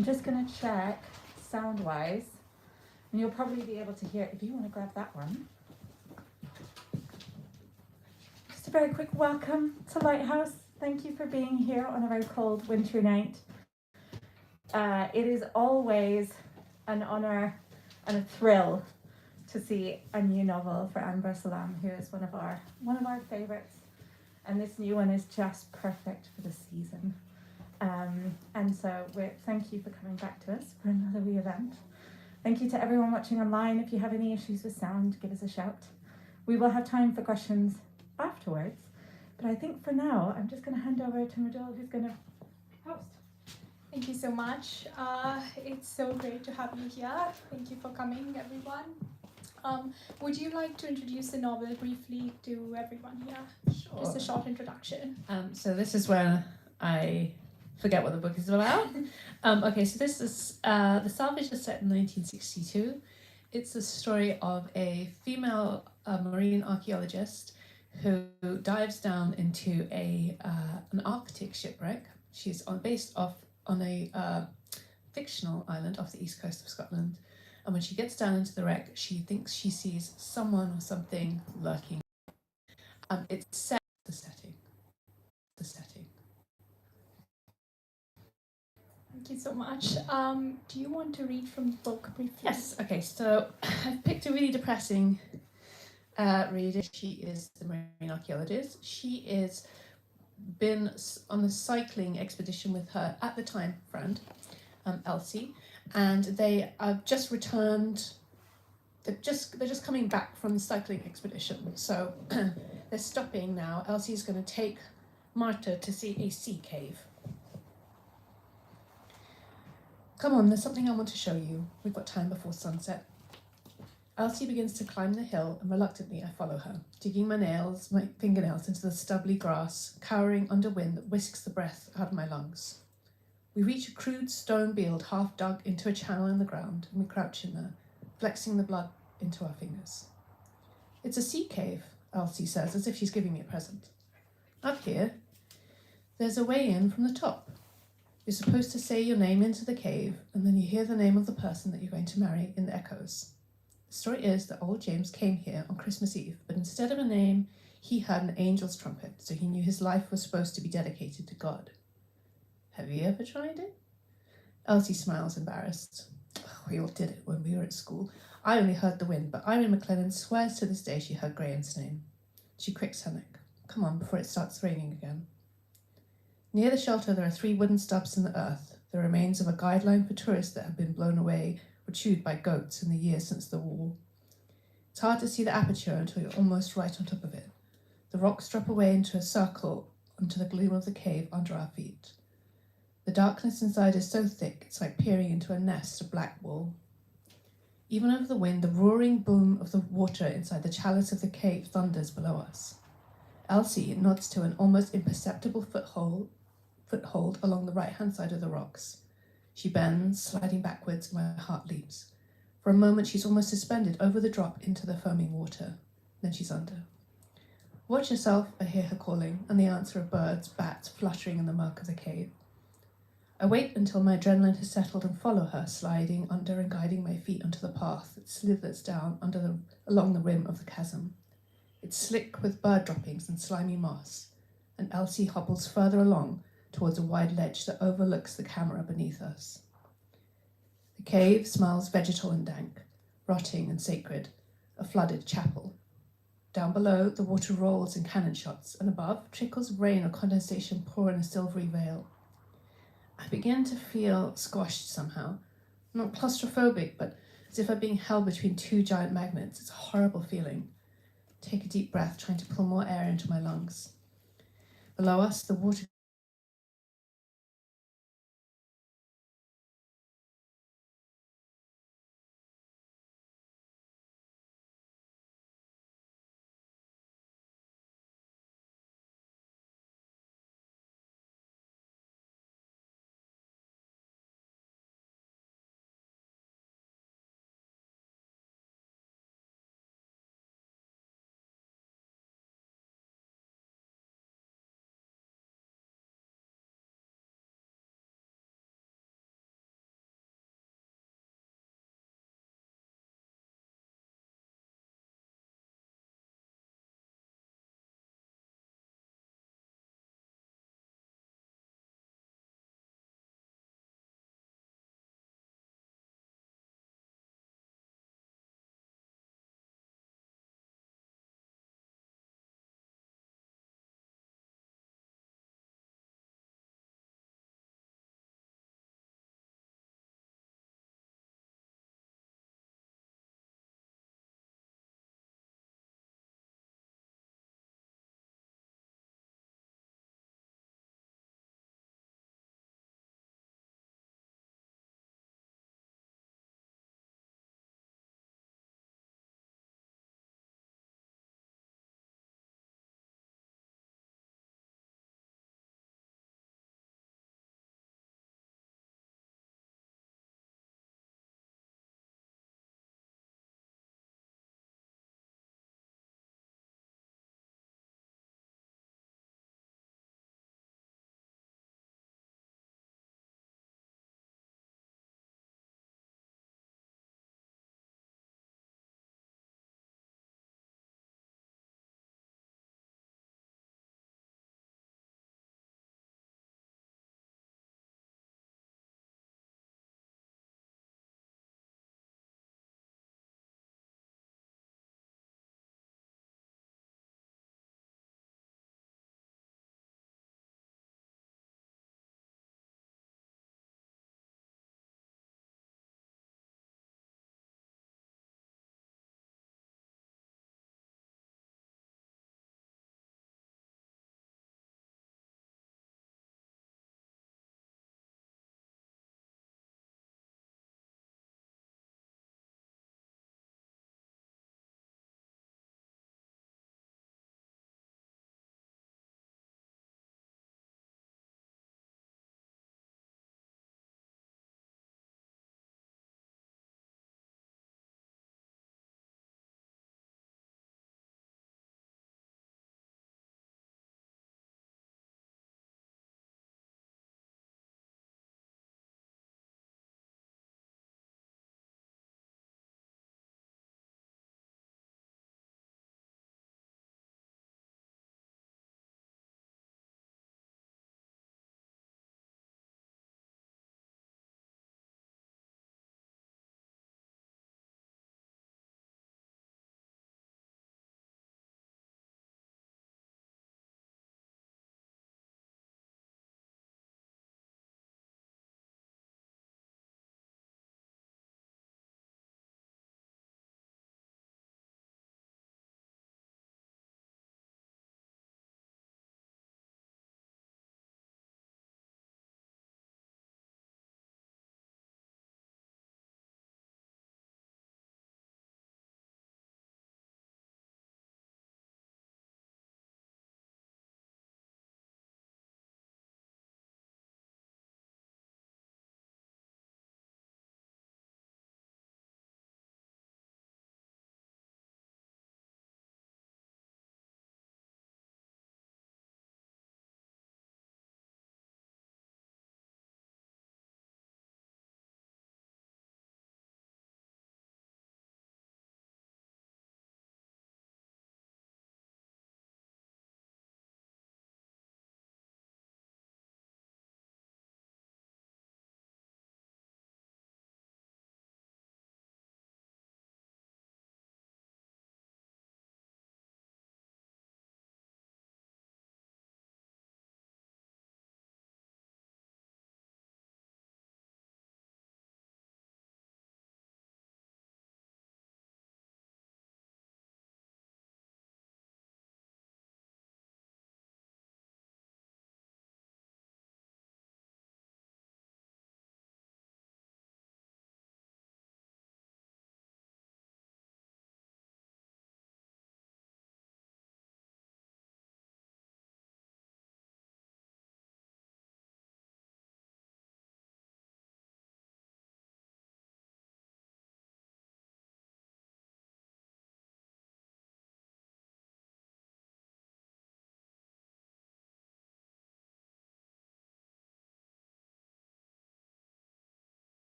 I'm just going to check sound-wise, and you'll probably be able to hear it if you want to grab that one. Just a very quick welcome to Lighthouse. Thank you for being here on a very cold wintry night. It is always an honour and a thrill to see a new novel for Anbara Salam, who is one of our favourites, and this new one is just perfect for the season. And so thank you for coming back to us for another wee event. Thank you to everyone watching online. If you have any issues with sound, give us a shout. We will have time for questions afterwards, but I think for now I'm just going to hand over to Madol, who's going to host. Thank you so much. It's so great to have you here. Thank you for coming, everyone. Would you like to introduce the novel briefly to everyone here? Sure. Just a short introduction. So this is where I forget what the book is about. Okay, so this is the Salvage is set in 1962. It's the story of a female marine archaeologist who dives down into an Arctic shipwreck. She's based on a fictional island off the east coast of Scotland. And when she gets down into the wreck, she thinks she sees someone or something lurking. It's set the setting. Thank you so much. Do you want to read from the book briefly? Yes, okay, so I've picked a really depressing reader. She is the marine archaeologist. She is been on a cycling expedition with her, at the time, friend, Elsie, and they have just returned. They're just coming back from the cycling expedition, so they're stopping now. Elsie's going to take Marta to see a sea cave. Come on, there's something I want to show you. We've got time before sunset. Elsie begins to climb the hill, and reluctantly I follow her, digging my fingernails into the stubbly grass, cowering under wind that whisks the breath out of my lungs. We reach a crude stone build half dug into a channel in the ground, and we crouch in there, flexing the blood into our fingers. It's a sea cave, Elsie says, as if she's giving me a present. Up here, there's a way in from the top. You're supposed to say your name into the cave, and then you hear the name of the person that you're going to marry in the echoes. The story is that old James came here on Christmas Eve, but instead of a name, he heard an angel's trumpet, so he knew his life was supposed to be dedicated to God. Have you ever tried it? Elsie smiles, embarrassed. Oh, we all did it when we were at school. I only heard the wind, but Irene McLennan swears to this day she heard Graham's name. She cricks her neck. Come on, before it starts raining again. Near the shelter there are 3 wooden stubs in the earth, the remains of a guideline for tourists that have been blown away or chewed by goats in the years since the war. It's hard to see the aperture until you're almost right on top of it. The rocks drop away into a circle onto the gloom of the cave under our feet. The darkness inside is so thick it's like peering into a nest of black wool. Even over the wind, the roaring boom of the water inside the chalice of the cave thunders below us. Elsie nods to an almost imperceptible foothold along the right-hand side of the rocks. She bends, sliding backwards, and my heart leaps. For a moment, she's almost suspended over the drop into the foaming water. Then she's under. Watch yourself, I hear her calling, and the answer of birds, bats, fluttering in the murk of the cave. I wait until my adrenaline has settled and follow her, sliding under and guiding my feet onto the path that slithers down along the rim of the chasm. It's slick with bird droppings and slimy moss, and Elsie hobbles further along towards a wide ledge that overlooks the camera beneath us. The cave smells vegetal and dank, rotting and sacred, a flooded chapel. Down below, the water rolls in cannon shots, and above, trickles of rain or condensation pour in a silvery veil. I begin to feel squashed somehow, not claustrophobic, but as if I'm being held between 2 giant magnets. It's a horrible feeling. Take a deep breath, trying to pull more air into my lungs. Below us, the water